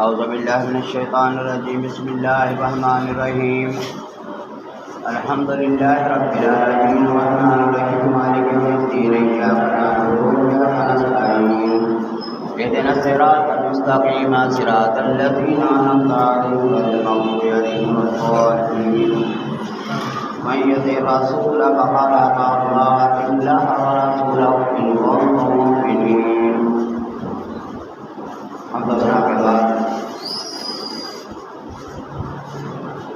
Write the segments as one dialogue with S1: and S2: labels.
S1: اعوذ باللہ من الشیطان الرجیم بسم اللہ الرحمن الرحیم الحمد للہ رب العالمین الرحمن الرحیم مالک یوم الدین ایاک نعبد و ایاک نستعین اهدنا الصراط المستقیم صراط الذین انعمت علیہم غیر المغضوب علیہم ولا الضالین من یطع الرسول فقد اطاع اللہ ورسولہ ان کنتم مؤمنین۔ حمد و ثنا کے بعد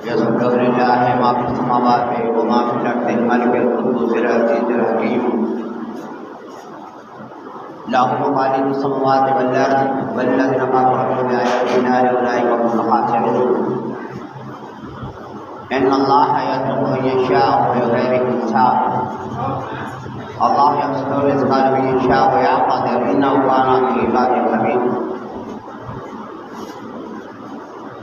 S1: یسبح للہ ما فی السماوات و ما فی الارض الملک القدوس العزیز الحکیم له مقاليد السماوات والارض والذين كفروا بآياتنا اولئك هم الخاسرون۔ ان الله يرزق من يشاء بغير حساب، الله يبسط الرزق لمن يشاء ويقدر انه كان بعباده خبيرا۔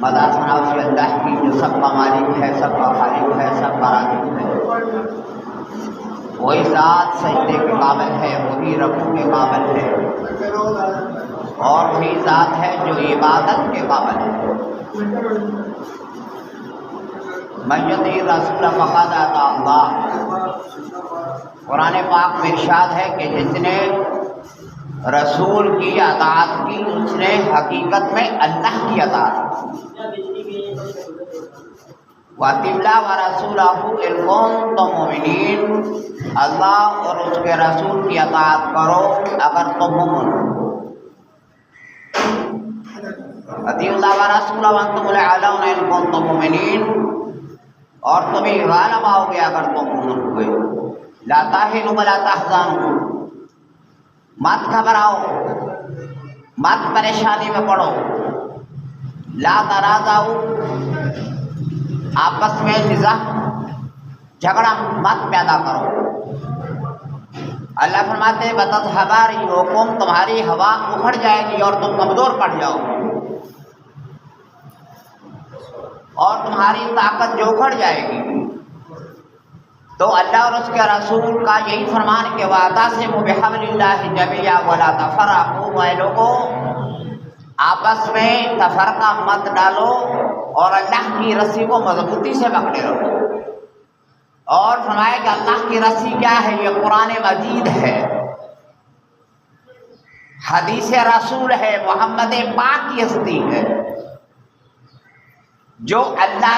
S1: مدح ثنا اس اللہ کی جو سب کا مالک ہے، سب کا خالق ہے، سب کا رازق ہے، وہی ذات سجدے کے قابل ہے، وہی رکوع کے قابل ہے، اور وہی ذات ہے جو عبادت کے قابل ہے۔ من یطع الرسول فقد اطاع اللہ، قرآن پاک میں ارشاد ہے کہ جس نے رسول کی اطاعت کی اس نے حقیقت میں اللہ کی اطاعت کی۔ وَأَطِیعُوا اللَّهَ وَرَسُولَهُ إِن كُنتُم مُّؤْمِنِینَ، اللہ اور اس کے رسول کی اطاعت کرو اگر تم مومن ہو۔ وَأَطِیعُوا اللَّهَ وَرَسُولَهُ وَأَنتُمُ الْأَعْلَوْنَ إِن كُنتُم مُّؤْمِنِینَ، اور تم غالب آؤ گے اگر تم مومن ہوئے۔ لَا تَهِنُوا وَلَا تَحْزَنُوا، مت گھبراؤ، مت پریشانی میں پڑو۔ لا تنازعوا، آپس میں نزاع جھگڑا مت پیدا کرو۔ اللہ فرماتے ہیں بتذهب ريحكم، تمہاری ہوا اکھڑ جائے گی اور تم کمزور پڑ جاؤ گے، اور تمہاری طاقت جو اکھڑ جائے گی۔ تو اللہ اور اس کے رسول کا یہی فرمان کہ وَاعْتَصِمُوا بِحَبْلِ اللَّهِ جَمِيعًا وَلَا تَفَرَّقُوا، اے لوگوں آپس میں تفرقہ مت ڈالو اور اللہ کی رسی کو مضبوطی سے پکڑے رہو۔ اور فرمایا کہ اللہ کی رسی کیا ہے؟ یہ قرآن مجید ہے، حدیث رسول ہے، محمد پاک کی ہستی ہے، جو اللہ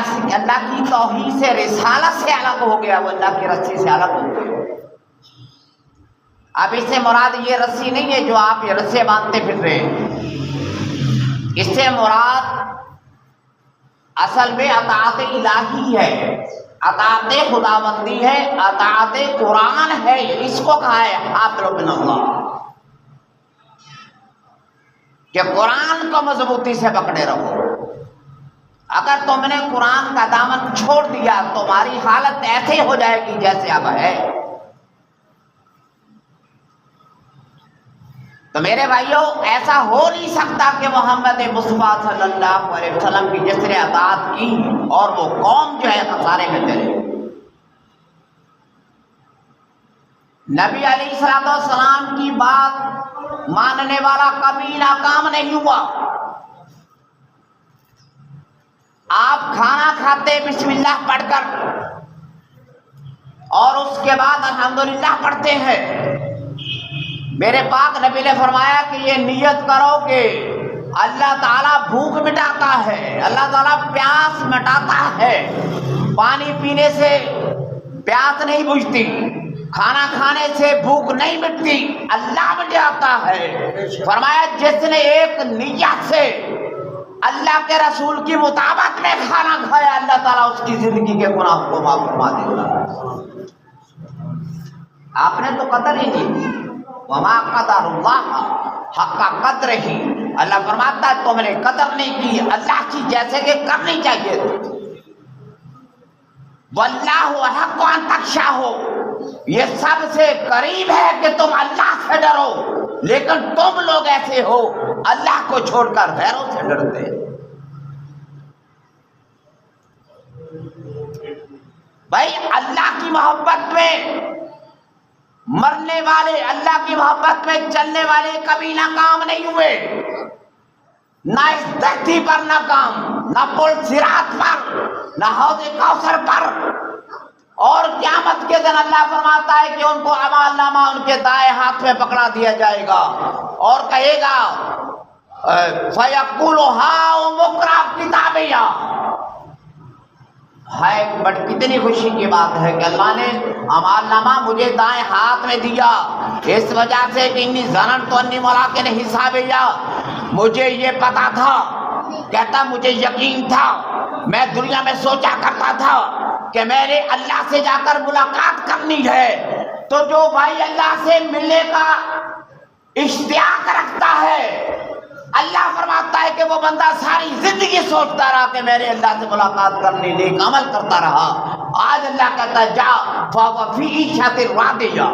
S1: کی توحید سے، رسالت سے الگ ہو گیا، وہ اللہ کی رسی سے الگ ہو گیا۔ اب اس سے مراد یہ رسی نہیں ہے جو آپ یہ رسے باندھتے پھر رہے ہیں، اس سے مراد اصل میں اطاعت الہی ہے، اطاعت خداوندی ہے، اطاعت قرآن ہے۔ اس کو کہا ہے حبل من اللہ، کہ قرآن کو مضبوطی سے پکڑے رہو۔ اگر تم نے قرآن کا دامن چھوڑ دیا تمہاری حالت ایسے ہو جائے گی جیسے اب ہے۔ تو میرے بھائیوں ایسا ہو نہیں سکتا کہ محمد مصطفیٰ صلی اللہ علیہ وسلم کی جس نے اطاعت کی اور وہ قوم جو ہے خسارے میں چلے۔ نبی علیہ السلام کی بات ماننے والا کبھی ناکام نہیں ہوا۔ آپ کھانا کھاتے بسم اللہ پڑھ کر اور اس کے بعد الحمدللہ پڑھتے ہیں۔ میرے پاک نبی نے فرمایا کہ یہ نیت کرو کہ اللہ تعالیٰ بھوک مٹاتا ہے، اللہ تعالیٰ پیاس مٹاتا ہے، پانی پینے سے پیاس نہیں بجھتی، کھانا کھانے سے بھوک نہیں مٹتی، اللہ مٹاتا ہے۔ فرمایا جس نے ایک نیت سے اللہ کے رسول کی مطابقت میں کھانا کھایا اللہ تعالیٰ اس کی زندگی کے گناہ کو معاف فرما دے گا۔ آپ نے تو قدر ہی نہیں کی، وما قدر اللہ حق قدر ہی، اللہ فرماتا ہے تم نے قدر نہیں کی اللہ کی جیسے کہ کرنی چاہیے تھی۔ واللہ حق ان تخشاہ، یہ سب سے قریب ہے کہ تم اللہ سے ڈرو، لیکن تم لوگ ایسے ہو اللہ کو چھوڑ کر غیروں سے ڈرتے۔ بھائی اللہ کی محبت میں مرنے والے، اللہ کی محبت میں چلنے والے کبھی ناکام نہیں ہوئے۔ نہ اس دھرتی پر نہ کام، نہ پل صراط پر، نہ حوض کوثر پر، اور قیامت کے دن اللہ فرماتا ہے کہ ان کو اعمال نامہ ان کے دائیں ہاتھ میں پکڑا دیا جائے گا اور کہے گا فَيَقُولُ هَاؤْمُ اقْرَءُ كِتَابِيَهْ۔ ہے بٹ کتنی خوشی کی بات ہے کہ اللہ نے اعمال نامہ مجھے دائیں ہاتھ میں دیا، اس وجہ سے کہ انی ظننت انی ملاق حسابیہ، مجھے یہ پتا تھا، کہتا مجھے یقین تھا، میں دنیا میں سوچا کرتا تھا کہ میرے اللہ سے جا کر ملاقات کرنی ہے، تو جو بھائی اللہ سے ملنے کا اشتیاق رکھتا ہے، اللہ فرماتا ہے کہ وہ بندہ ساری زندگی سوچتا رہا کہ میرے اللہ سے ملاقات کرنے نیک عمل کرتا رہا، آج اللہ کہتا ہے جا فَهُوَ فِي عِيشَةٍ رَاضِيَةٍ،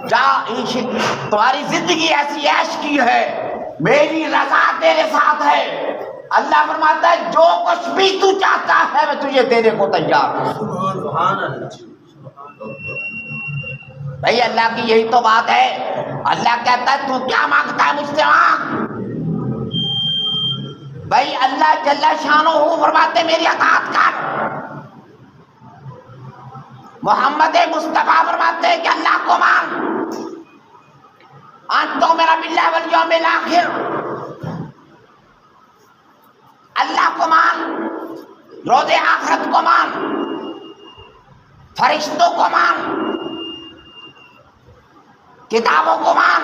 S1: جا تمہاری زندگی ایسی عیش کی ہے، میری رضا تیرے ساتھ ہے۔ اللہ فرماتا ہے جو کچھ بھی تو چاہتا ہے میں تجھے دینے کو تیار ہوں۔ بھائی اللہ کی یہی تو بات ہے، اللہ کہتا ہے تو کیا مانگتا ہے مجھ سے مانگ۔ بھائی اللہ جل شانہ فرماتے میری اطاعت کر، محمد مصطفیٰ فرماتے کہ اللہ کو مان، ان تؤمن باللہ والیوم الآخر، اللہ کو مان، روز آخرت کو مان، فرشتوں کو مان، کتابوں کو مان۔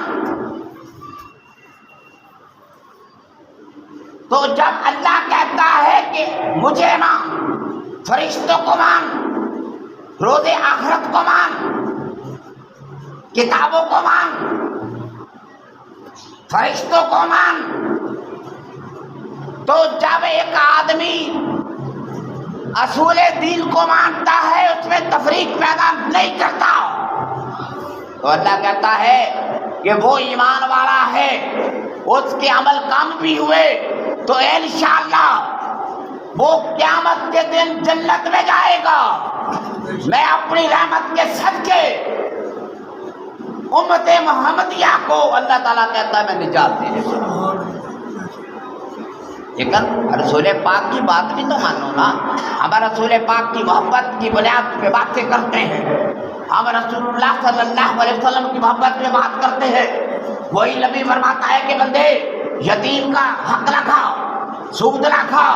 S1: تو جب اللہ کہتا ہے کہ مجھے مان، فرشتوں کو مان، روز آخرت کو مان، کتابوں کو مان، فرشتوں کو مان، تو جب ایک آدمی اصول دین کو مانتا ہے اس میں تفریق پیدا نہیں کرتا، تو اللہ کہتا ہے کہ وہ ایمان والا ہے، اس کے عمل کم بھی ہوئے تو انشاءاللہ وہ قیامت کے دن جنت میں جائے گا۔ میں اپنی رحمت کے صدقے امت محمدیہ کو اللہ تعالیٰ کہتا ہے میں نجات دینے والا۔ لیکن رسول پاک کی بات بھی تو مانو نا، ہم رسول پاک کی محبت کی بنیاد پہ باتیں کرتے ہیں، ہم رسول اللہ صلی اللہ علیہ وسلم کی محبت میں بات کرتے ہیں، وہی نبی فرماتا ہے کہ بندے یتیم کا حق نہ کھا، سود نہ کھا،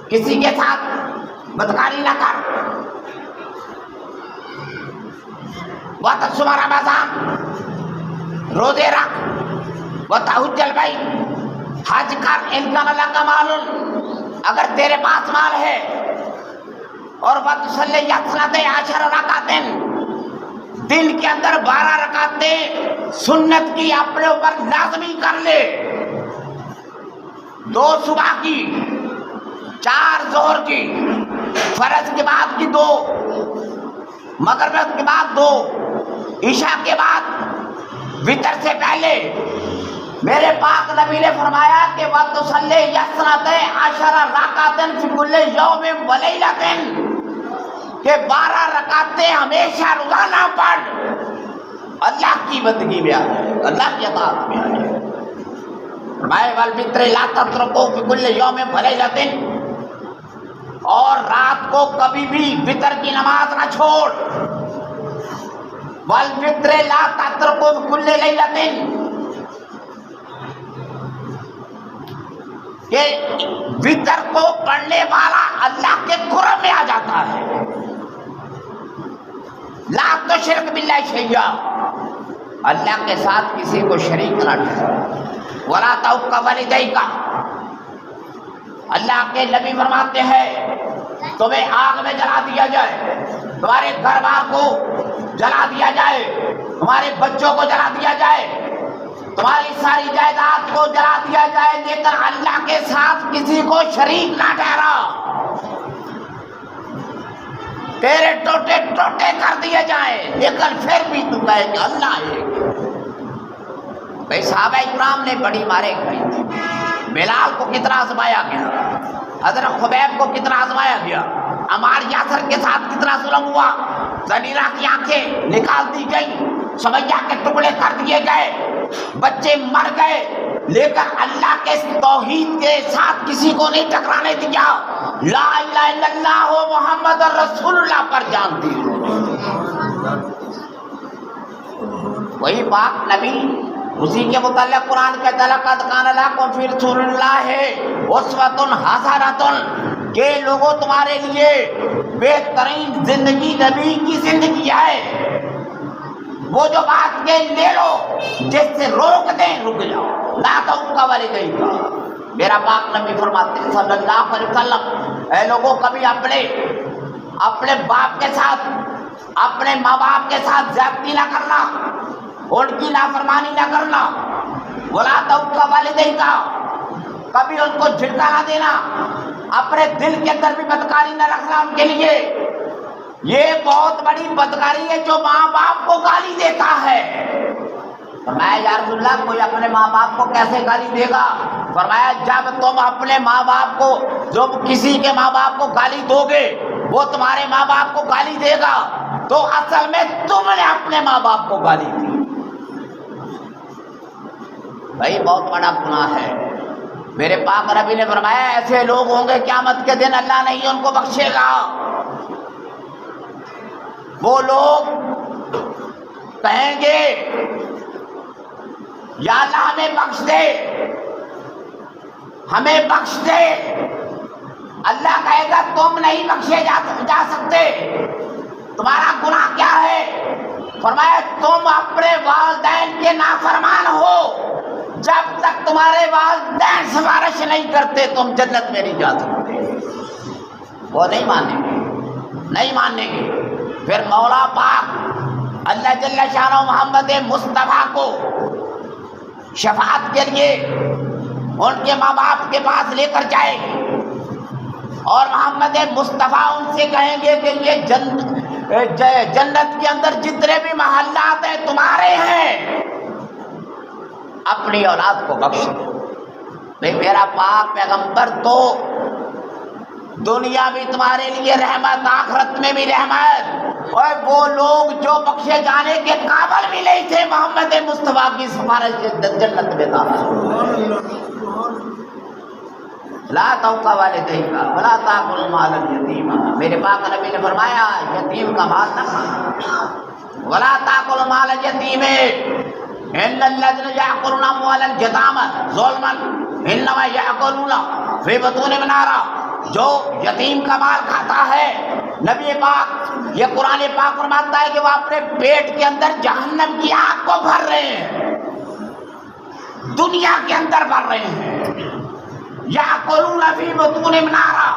S1: کسی کے ساتھ بدکاری نہ کر، وَتَصُومَ رَمَضَان، روزے رکھ، وَتَحُجَّ الْبَیت، حج کر، ان کا لَکَ مَالٌ، اگر تیرے پاس مال ہے، اور وَتُصَلِّ اثْنَتَیْ عَشَرَ رَکعَةٍ، دن کے اندر 12 رکعتیں سنت کی اپنے اوپر لازمی کر لے، 2 صبح کی، 4 ظہر کی، فرض کے بعد کی 2، مغرب کے بعد 2، عشاء کے بعد، وتر سے پہلے۔ میرے پاک نبی نے فرمایا کہ وَتُصَلِّ اثْنَتَیْ عَشَرَ رَکعَةً فِی کُلِّ یَوْمٍ وَلَیْلَةٍ، کہ 12 رکعتیں ہمیشہ روزانہ پڑھ، اللہ کی بندگی میں آ جائے، اللہ کی اطاعت میں آ جائے۔ فرمائے وَالْوِتْرِ لَا تَتْرُكُوا فِی کُلِّ یَوْمٍ وَلَیْلَةٍ، اور رات کو کبھی بھی وتر کی نماز نہ چھوڑ، وَالْوِتْرِ لَا تَتْرُكُوا فِی کُلِّ لَیْلَةٍ، کہ وتر کو پڑھنے والا اللہ کے قرب میں آ جاتا ہے۔ لا تشرک باللہ شیئا، اللہ کے ساتھ کسی کو شریک نہ ٹھہرا، ولا تعق والدیک، اللہ کے نبی فرماتے ہیں تمہیں آگ میں جلا دیا جائے، تمہارے گھر بار کو جلا دیا جائے، تمہارے بچوں کو جلا دیا جائے، تمہاری ساری جائیداد کو جلا دیا جائے، لیکن اللہ کے ساتھ کسی کو شریک نہ ٹھہرا، تیرے ٹوٹے ٹوٹے کر دیے جائیں، لیکن پھر بھی تو کہے کہ اللہ ایک۔ بھائی صحابہ کرام نے بڑی مارے کھائی تھی، بلال کو کتنا آزمایا گیا، حضرت خبیب کو کتنا آزمایا گیا، عمار یاسر کے ساتھ کتنا ظلم ہوا، زنیرہ کی آنکھیں نکال دی گئی، سمیہ کے ٹکڑے کر دیے گئے، بچے مر گئے، لیکن اللہ کے توحید کے ساتھ کسی کو نہیں ٹکرانے دیا، لا الہ الا اللہ محمد رسول اللہ پر جان دی۔ وہی پاک نبی اسی کے متعلق قرآن کہتا ہے لقد کان لکم فی رسول اللہ اسوۃ حسنۃ، کہ لوگوں تمہارے لیے بہترین زندگی نبی کی زندگی ہے۔ وہ جو بات کے لے لو جس سے روک دیں رک جاؤ، لا تعوق والدین کا۔ میرا پاک نبی فرماتے ہیں صلی اللہ علیہ وسلم، اے لوگوں کبھی اپنے باپ کے ساتھ، اپنے ماں باپ کے ساتھ زیادتی نہ کرنا، ان کی نافرمانی نہ کرنا، ولا تعوق والدین کا، کبھی ان کو جھٹکا نہ دینا، اپنے دل کے اندر بھی بدکاری نہ رکھنا ان کے لیے۔ یہ بہت بڑی بدکاری ہے جو ماں باپ کو گالی دیتا ہے۔ فرمایا یا رسول اللہ کوئی اپنے ماں باپ کو کیسے گالی دے گا؟ فرمایا جب تم اپنے ماں باپ کو، جب کسی کے ماں باپ کو گالی دو گے وہ تمہارے ماں باپ کو گالی دے گا تو اصل میں تم نے اپنے ماں باپ کو گالی دی۔ بھائی بہت بڑا گناہ ہے۔ میرے پاک نبی نے فرمایا ایسے لوگ ہوں گے قیامت کے دن اللہ نہیں ان کو بخشے گا۔ وہ لوگ کہیں گے یا اللہ ہمیں بخش دے، ہمیں بخش دے۔ اللہ کہے گا تم نہیں بخشے جا سکتے، تمہارا گناہ کیا ہے؟ فرمایا تم اپنے والدین کے نافرمان ہو، جب تک تمہارے والدین سفارش نہیں کرتے تم جنت میں نہیں جا سکتے۔ وہ نہیں مانیں گے، نہیں مانیں گے۔ پھر مولا پاک اللہ جل شانہ محمد مصطفیٰ کو شفاعت کے لیے ان کے ماں باپ کے پاس لے کر جائے گی اور محمد مصطفیٰ ان سے کہیں گے کہ یہ جنت کے اندر جتنے بھی محلات ہیں تمہارے ہیں، اپنی اولاد کو بخش دو۔ نہیں میرا پاک پیغمبر تو دنیا بھی تمہارے لیے رحمت، آخرت میں بھی رحمت۔ اور وہ لوگ جو بخشے جانے کے قابل بھی نہیں تھے محمد مصطفیٰ کی سفارش سے جنت میں داخل۔ لا تعوق والدین کا ولا تاکل مال الیتیم، میرے پاک نبی نے فرمایا یتیم کا مال نہ کھانا۔ ولا تاکل مال الیتیم ان الذین یاکلون اموال الیتامى ظلما انما یاکلون فی بطونہم نارا، جو یتیم کا مال کھاتا ہے نبی پاک یہ قرآن پاک فرماتا ہے کہ وہ اپنے پیٹ کے اندر جہنم کی آگ کو بھر رہے ہیں، دنیا کے اندر بھر رہے ہیں۔ یاکلون فی بطونہم نارا،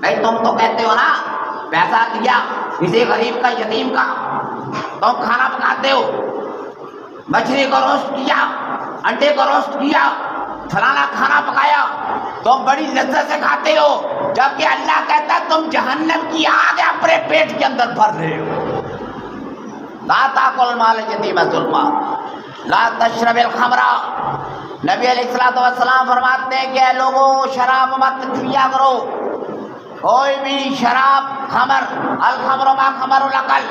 S1: نہیں تم تو کہتے ہو نا پیسہ دیا کسی غریب کا یتیم کا، تم کھانا پکاتے ہو، مچھلی کو روسٹ کیا، انڈے کو روسٹ کیا، فلانا کھانا پکایا، تم بڑی لذت سے کھاتے ہو، جبکہ اللہ کہتا ہے تم جہنم کی آگ اپنے پیٹ کے اندر بھر رہے ہو۔ لا تاکل مال الیتیم ظلما لا تشرب الخمر، نبی علیہ السلام فرماتے ہیں کہ اے لوگوں شراب مت پیا کرو، کوئی بھی شراب، خمر، الخمر ما خمر العقل،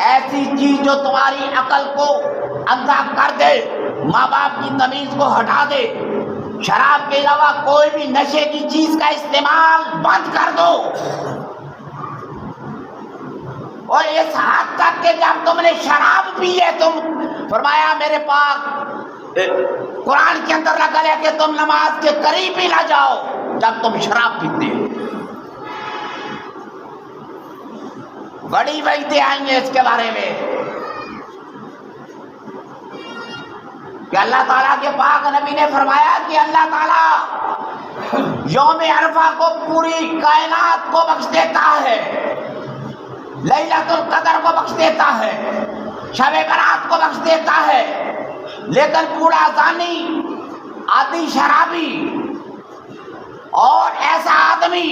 S1: ایسی چیز جو تمہاری عقل کو اندھا کر دے، ماں باپ کی تمیز کو ہٹا دے۔ شراب کے علاوہ کوئی بھی نشے کی چیز کا استعمال بند کر دو، اور اس حد تک کہ جب تم نے شراب پی ہے تم، فرمایا میرے پاک قرآن کے اندر لگا ہے کہ تم نماز کے قریب ہی نہ جاؤ جب تم شراب پیتے ہو۔ بڑی وعیدیں آئیں گے اس کے بارے میں کہ اللہ تعالیٰ کے پاک نبی نے فرمایا کہ اللہ تعالیٰ یوم عرفہ کو پوری کائنات کو بخش دیتا ہے، لیلۃ القدر کو بخش دیتا ہے، شب برات کو بخش دیتا ہے، لیکن بوڑھا زانی، عادی شرابی اور ایسا آدمی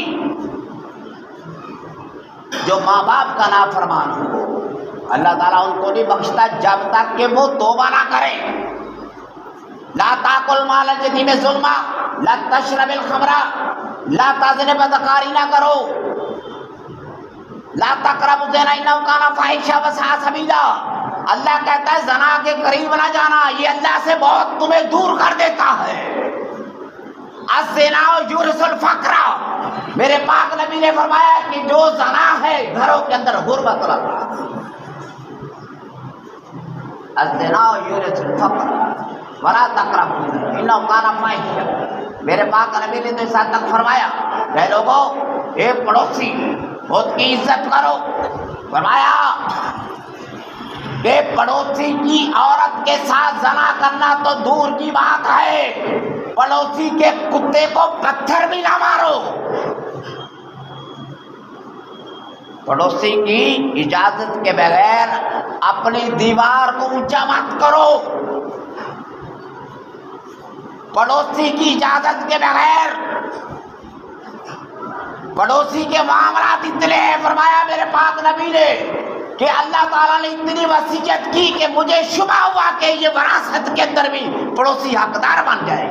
S1: جو ماں باپ کا نافرمان ہو، اللہ تعالیٰ ان کو نہیں بخشتا جب تک کہ وہ توبہ نہ کرے۔ لا تاکل مال الیتیم ظلما لا تشرب الخمر، لا تزن، بدکاری نہ کرو، لا تقربوا الزنا انہ کان فاحشہ وساء سبیلا، اللہ کہتا ہے زنا کے قریب نہ جانا، یہ اللہ سے بہت تمہیں دور کر دیتا ہے۔ الزنا یورث الفقر، میرے پاک نبی نے فرمایا کہ جو زنا ہے گھروں کے اندر غربت لاتا ہے۔ الزنا یورث الفقر ولا تقربوا انه كان فاحشا، میرے پاک نبی نے تو اس حد تک فرمایا کہ لوگوں ایک پڑوسی خود کی عزت کرو، فرمایا کہ پڑوسی کی عورت کے ساتھ زنا کرنا تو دور کی بات ہے، پڑوسی کے کتے کو پتھر بھی نہ مارو، پڑوسی کی اجازت کے بغیر اپنی دیوار کو اونچا مت کرو، پڑوسی کی اجازت کے بغیر پڑوسی کے معاملات اتنے ہیں، فرمایا میرے پاک نبی نے کہ اللہ تعالیٰ نے اتنی وصیت کی کہ مجھے شبہ ہوا کہ یہ وراثت کے اندر بھی پڑوسی حقدار بن جائے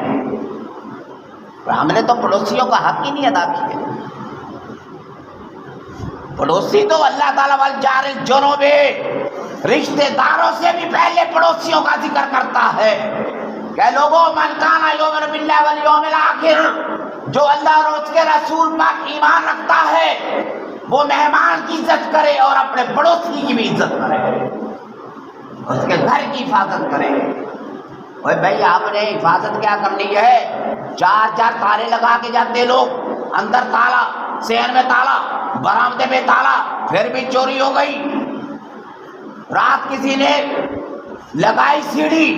S1: گا، ہم نے تو پڑوسیوں کا حق ہی نہیں ادا کیا۔ پڑوسی تو اللہ تعالیٰ والجار الجنوب، رشتہ داروں سے بھی پہلے پڑوسیوں کا ذکر کرتا ہے کہ لوگوں من کان یؤمن باللہ والیوم الآخر، جو اللہ اور اس کے رسول پاک ایمان رکھتا ہے وہ مہمان کی عزت کرے اور اپنے پڑوسی کی بھی عزت کرے، اس کے گھر کی حفاظت کرے۔ اوے بھائی آپ نے حفاظت کیا کرنی ہے؟ چار چار تالے لگا کے جاتے لوگ، اندر تالا، صحن میں تالا، برآمدے میں تالا، پھر بھی چوری ہو گئی، رات کسی نے لگائی سیڑھی۔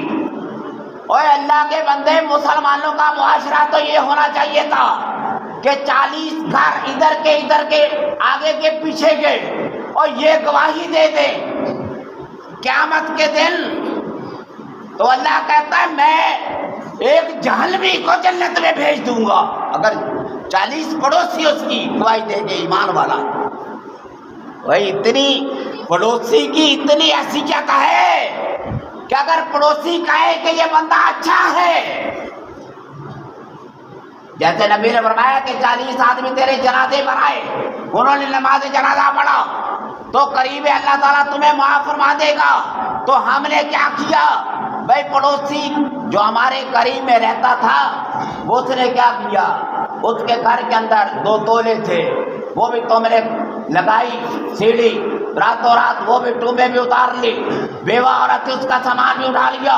S1: اوے اللہ کے بندے، مسلمانوں کا معاشرہ تو یہ ہونا چاہیے تھا کہ 40 گھر ادھر کے آگے کے پیچھے کے، اور یہ گواہی دے دیں قیامت کے دن تو اللہ کہتا ہے میں ایک جہنمی کو جنت میں بھیج دوں گا اگر 40 پڑوسی اس کی گواہی دے گے ایمان والا۔ وہی اتنی پڑوسی کی اتنی حیثیت ہے کہ اگر پڑوسی کہے کہ یہ بندہ اچھا ہے، جیسے نبی نے فرمایا کہ 40 آدمی تیرے جنازے پر آئے، انہوں نے نماز جنازہ پڑھا تو قریب اللہ تعالیٰ تمہیں معاف فرما دے گا، تو ہم نے کیا کیا بھائی؟ پڑوسی جو ہمارے قریب میں رہتا تھا اس نے کیا کیا، اس کے گھر کے اندر 2 تولے تھے، وہ بھی تم نے لگائی سیڑھی، راتوں رات وہ بھی ٹوبے بھی اتار لی، بیوہ عورت تھی اس کا سامان بھی اٹھا لیا،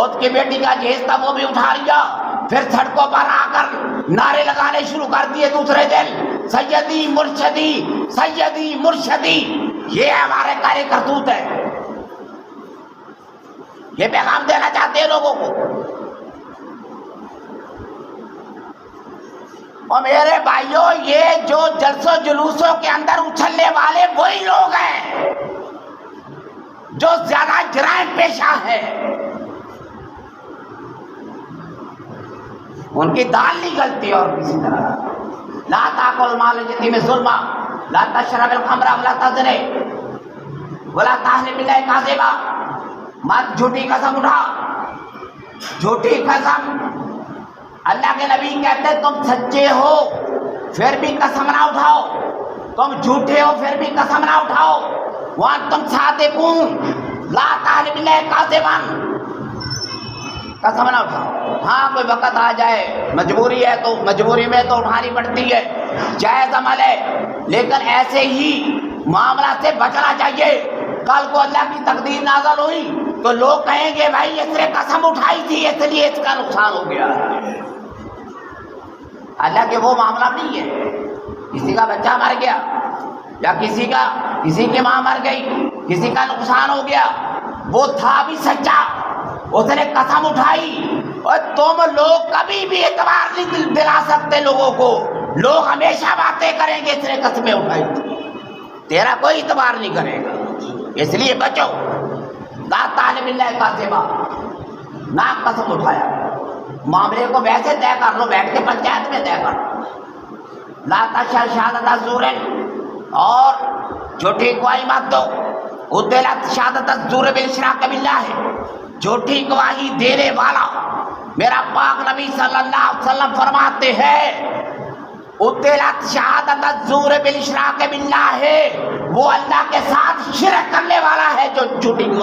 S1: اس کی بیٹی کا جہیز تھا وہ بھی اٹھا لیا، پھر سڑکوں پر آ کر نعرے لگانے شروع کر دیے دوسرے دن، سیدی مرشدی سیدی مرشدی۔ یہ ہمارے کارے کرتوت ہے، یہ پیغام دینا چاہتے ہیں لوگوں کو۔ اور میرے بھائیوں، یہ جو جلسوں جلوسوں کے اندر اچھلنے والے وہی لوگ ہیں جو زیادہ جرائم پیشہ ہیں، ان کی دال نہیں گلتی اور کسی طرح۔ لا تاکل مال الیتیم ظلما، لا تشرب الخمر ولا تزنی ولا تحلف باللہ کاذبا، مت جھوٹی قسم اٹھا، جھوٹی قسم۔ اللہ کے نبی کہتے ہیں تم سچے ہو پھر بھی قسم نہ اٹھاؤ، تم جھوٹے ہو پھر بھی قسم نہ اٹھاؤ، وانتم صادقون لا تحلف باللہ کاذبا، قسم نہ اٹھاؤ۔ ہاں کوئی وقت آ جائے مجبوری ہے تو مجبوری میں تو اٹھانی پڑتی ہے، جائز عمل ہے، لیکن ایسے ہی معاملہ سے بچنا چاہیے۔ کل کو اللہ کی تقدیر نازل ہوئی تو لوگ کہیں گے بھائی اس نے قسم اٹھائی تھی اس لیے اس کا نقصان ہو گیا۔ اللہ کے وہ معاملہ نہیں ہے، کسی کا بچہ مر گیا یا کسی کی ماں مر گئی، کسی کا نقصان ہو گیا، وہ تھا بھی سچا، اس نے قسم اٹھائی، اور تم لوگ کبھی بھی اعتبار نہیں دلا سکتے لوگوں کو، لوگ ہمیشہ باتیں کریں گے اس نے قسمیں اٹھائی تھی، تیرا کوئی اعتبار نہیں کرے گا، اس لیے بچو۔ لا تحلف باللہ کاذبا، نہ قسم اٹھایا، معاملے کو ویسے طے کر لو، بیٹھ کے پنچایت میں طے کر لو۔ لا تشہد شہادۃ الزور، اور جھوٹی گواہی مت دو۔ ادلت شہادۃ الزور بالاشراک باللہ، جھوٹی گواہی دینے والا، میرا پاک نبی صلی اللہ علیہ وسلم فرماتے ہیں ادلت شہادۃ الزور بالاشراک باللہ، وہ اللہ کے ساتھ شرک کرنے والا ہے جو جھوٹی گواہی